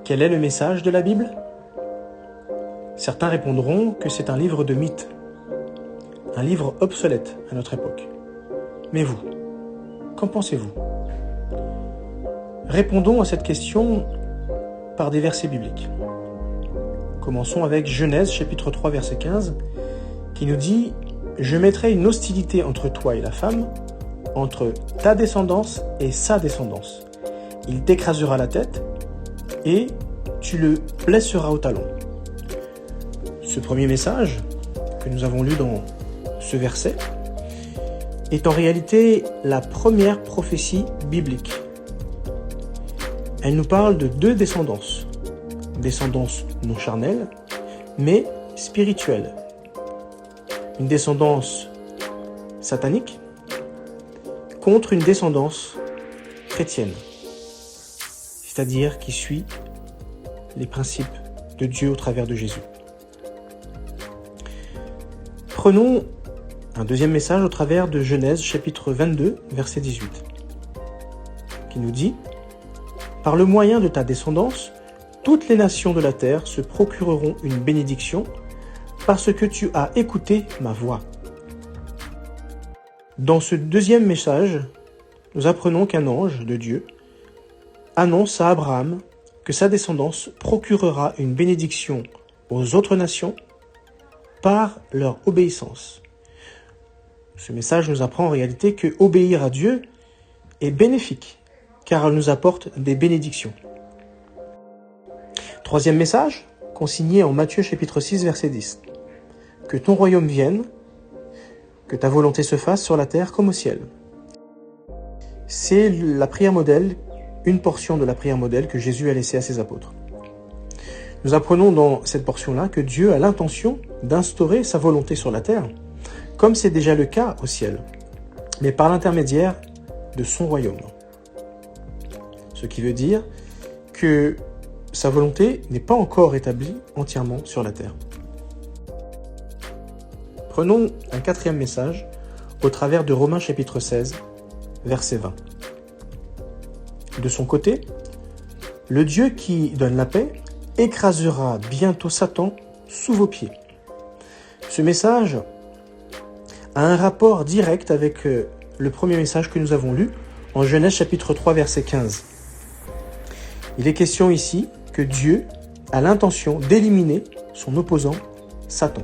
Quel est le message de la Bible? Certains répondront que c'est un livre de mythes, un livre obsolète à notre époque. Mais vous, qu'en pensez-vous? Répondons à cette question par des versets bibliques. Commençons avec Genèse chapitre 3 verset 15 qui nous dit « Je mettrai une hostilité entre toi et la femme, entre ta descendance et sa descendance. Il t'écrasera la tête et tu le blesseras au talon. » Ce premier message que nous avons lu dans ce verset est en réalité la première prophétie biblique. Elle nous parle de deux descendances non charnelles, mais spirituelles. Une descendance satanique contre une descendance chrétienne, c'est-à-dire qui suit les principes de Dieu au travers de Jésus. Prenons un deuxième message au travers de Genèse chapitre 22, verset 18, qui nous dit « Par le moyen de ta descendance, toutes les nations de la terre se procureront une bénédiction parce que tu as écouté ma voix. » Dans ce deuxième message, nous apprenons qu'un ange de Dieu annonce à Abraham que sa descendance procurera une bénédiction aux autres nations par leur obéissance. Ce message nous apprend en réalité que obéir à Dieu est bénéfique, car elle nous apporte des bénédictions. Troisième message, consigné en Matthieu chapitre 6 verset 10. Que ton royaume vienne, que ta volonté se fasse sur la terre comme au ciel. C'est la prière modèle, une portion de la prière modèle que Jésus a laissée à ses apôtres. Nous apprenons dans cette portion-là que Dieu a l'intention d'instaurer sa volonté sur la terre, comme c'est déjà le cas au ciel, mais par l'intermédiaire de son royaume. Ce qui veut dire que sa volonté n'est pas encore établie entièrement sur la terre. Prenons un quatrième message au travers de Romains chapitre 16, verset 20. De son côté, le Dieu qui donne la paix écrasera bientôt Satan sous vos pieds. Ce message a un rapport direct avec le premier message que nous avons lu en Genèse chapitre 3 verset 15. Il est question ici que Dieu a l'intention d'éliminer son opposant Satan.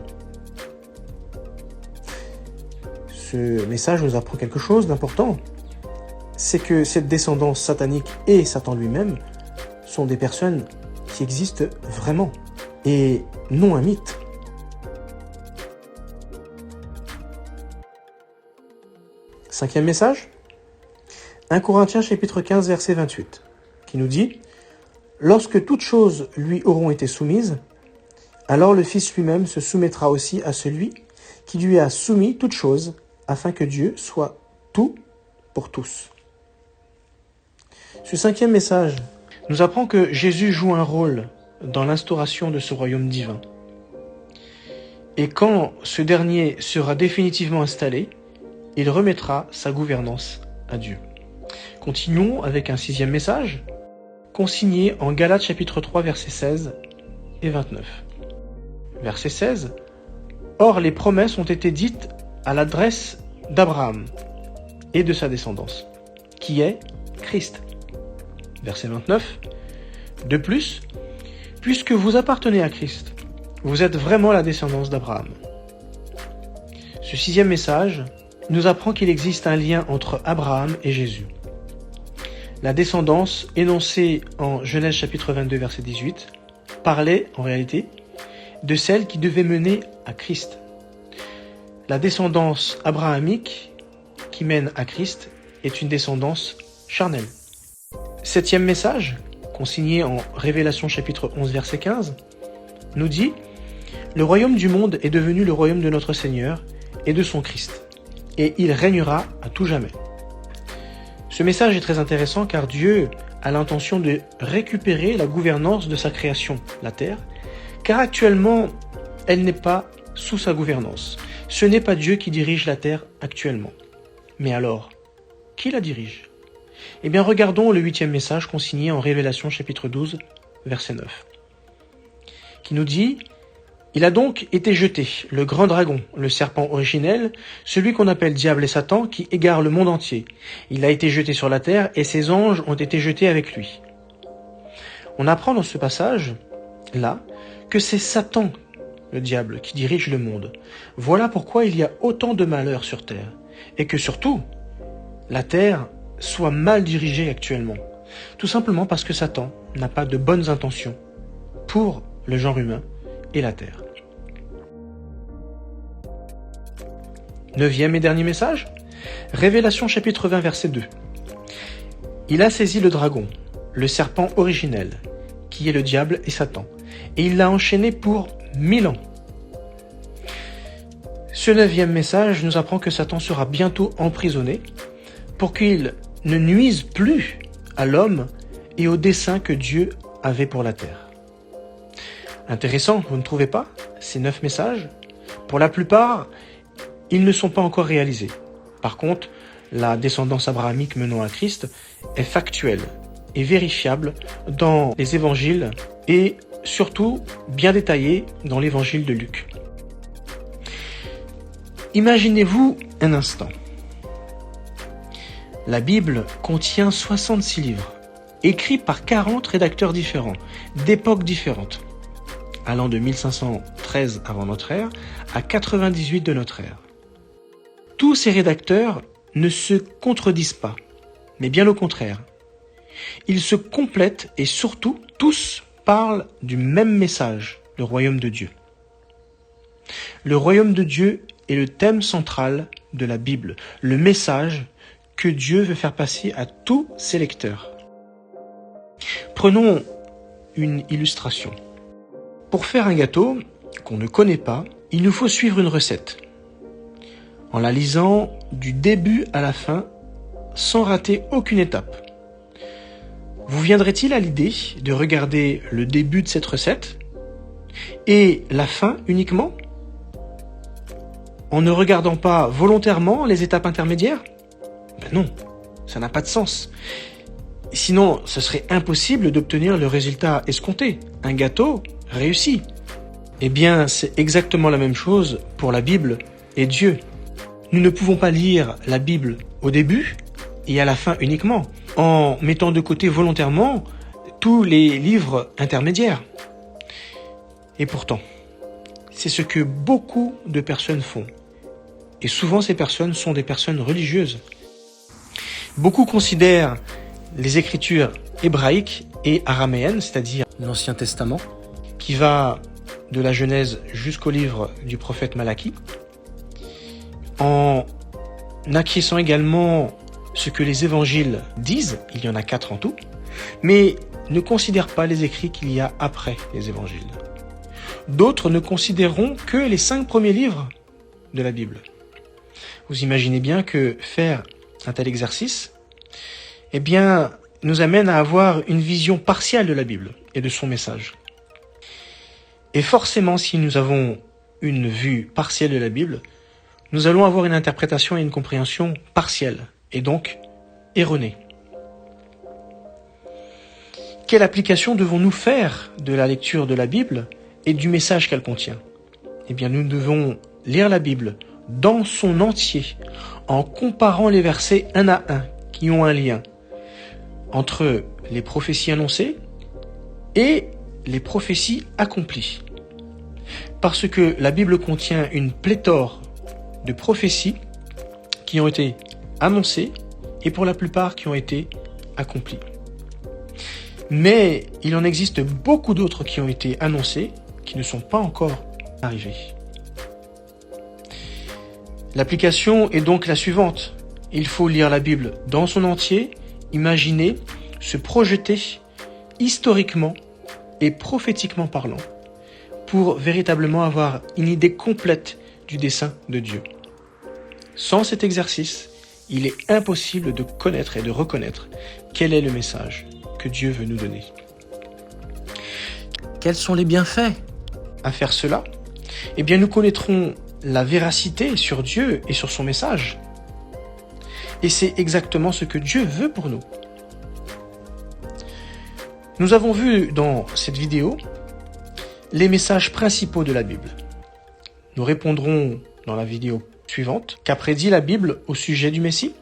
Ce message nous apprend quelque chose d'important, c'est que cette descendance satanique et Satan lui-même sont des personnes qui existent vraiment et non un mythe. Cinquième message, 1 Corinthiens chapitre 15 verset 28, qui nous dit « Lorsque toutes choses lui auront été soumises, alors le Fils lui-même se soumettra aussi à celui qui lui a soumis toutes choses, afin que Dieu soit tout pour tous. » Ce cinquième message nous apprend que Jésus joue un rôle dans l'instauration de ce royaume divin. Et quand ce dernier sera définitivement installé, il remettra sa gouvernance à Dieu. Continuons avec un sixième message, consigné en Galates chapitre 3 versets 16 et 29. Verset 16. « Or les promesses ont été dites à l'adresse d'Abraham et de sa descendance, qui est Christ. » Verset 29. « De plus, puisque vous appartenez à Christ, vous êtes vraiment la descendance d'Abraham. » Ce sixième message nous apprend qu'il existe un lien entre Abraham et Jésus. La descendance énoncée en Genèse chapitre 22 verset 18 parlait en réalité de celle qui devait mener à Christ. La descendance abrahamique qui mène à Christ est une descendance charnelle. Septième message, consigné en Révélation chapitre 11 verset 15, nous dit « Le royaume du monde est devenu le royaume de notre Seigneur et de son Christ, et il régnera à tout jamais. » Ce message est très intéressant car Dieu a l'intention de récupérer la gouvernance de sa création, la terre, car actuellement, elle n'est pas sous sa gouvernance. Ce n'est pas Dieu qui dirige la terre actuellement. Mais alors, qui la dirige? Eh bien, regardons le huitième message consigné en Révélation chapitre 12, verset 9, qui nous dit « Il a donc été jeté, le grand dragon, le serpent originel, celui qu'on appelle Diable et Satan, qui égare le monde entier. Il a été jeté sur la terre, et ses anges ont été jetés avec lui. » On apprend dans ce passage-là que c'est Satan, le diable, qui dirige le monde. Voilà pourquoi il y a autant de malheur sur terre, et que surtout, la terre soit mal dirigée actuellement. Tout simplement parce que Satan n'a pas de bonnes intentions pour le genre humain et la terre. 9e et dernier message, Révélation chapitre 20 verset 2. Il a saisi le dragon, le serpent originel, qui est le diable et Satan, et il l'a enchaîné pour 1000 ans. Ce 9e message nous apprend que Satan sera bientôt emprisonné pour qu'il ne nuise plus à l'homme et au dessein que Dieu avait pour la terre. Intéressant, vous ne trouvez pas, ces 9 messages? Pour la plupart, ils ne sont pas encore réalisés. Par contre, la descendance abrahamique menant à Christ est factuelle et vérifiable dans les évangiles et surtout bien détaillée dans l'évangile de Luc. Imaginez-vous un instant. La Bible contient 66 livres, écrits par 40 rédacteurs différents, d'époques différentes, allant de 1513 avant notre ère à 98 de notre ère. Tous ces rédacteurs ne se contredisent pas, mais bien au contraire. Ils se complètent et surtout, tous parlent du même message, le royaume de Dieu. Le royaume de Dieu est le thème central de la Bible, le message que Dieu veut faire passer à tous ses lecteurs. Prenons une illustration. Pour faire un gâteau qu'on ne connaît pas, il nous faut suivre une recette. En la lisant du début à la fin, sans rater aucune étape. Vous viendrait-il à l'idée de regarder le début de cette recette et la fin uniquement, en ne regardant pas volontairement les étapes intermédiaires? Ben non, ça n'a pas de sens. Sinon, ce serait impossible d'obtenir le résultat escompté, un gâteau réussi. Eh bien, c'est exactement la même chose pour la Bible et Dieu. Nous ne pouvons pas lire la Bible au début et à la fin uniquement, en mettant de côté volontairement tous les livres intermédiaires. Et pourtant, c'est ce que beaucoup de personnes font. Et souvent, ces personnes sont des personnes religieuses. Beaucoup considèrent les écritures hébraïques et araméennes, c'est-à-dire l'Ancien Testament, qui va de la Genèse jusqu'au livre du prophète Malachie, en acquiesçant également ce que les évangiles disent, il y en a 4 en tout, mais ne considèrent pas les écrits qu'il y a après les évangiles. D'autres ne considéreront que les 5 premiers livres de la Bible. Vous imaginez bien que faire un tel exercice, eh bien, nous amène à avoir une vision partielle de la Bible et de son message. Et forcément, si nous avons une vue partielle de la Bible, nous allons avoir une interprétation et une compréhension partielle, et donc erronée. Quelle application devons-nous faire de la lecture de la Bible et du message qu'elle contient? Eh bien, nous devons lire la Bible dans son entier, en comparant les versets un à un, qui ont un lien entre les prophéties annoncées et les prophéties accomplies. Parce que la Bible contient une pléthore de prophéties qui ont été annoncées et pour la plupart qui ont été accomplies. Mais il en existe beaucoup d'autres qui ont été annoncées qui ne sont pas encore arrivées. L'application est donc la suivante. Il faut lire la Bible dans son entier, imaginer, se projeter historiquement et prophétiquement parlant pour véritablement avoir une idée complète du dessein de Dieu. Sans cet exercice, il est impossible de connaître et de reconnaître quel est le message que Dieu veut nous donner. Quels sont les bienfaits à faire cela? Eh bien, nous connaîtrons la véracité sur Dieu et sur son message. Et c'est exactement ce que Dieu veut pour nous. Nous avons vu dans cette vidéo les messages principaux de la Bible. Nous répondrons dans la vidéo suivante qu'a prédit la Bible au sujet du Messie.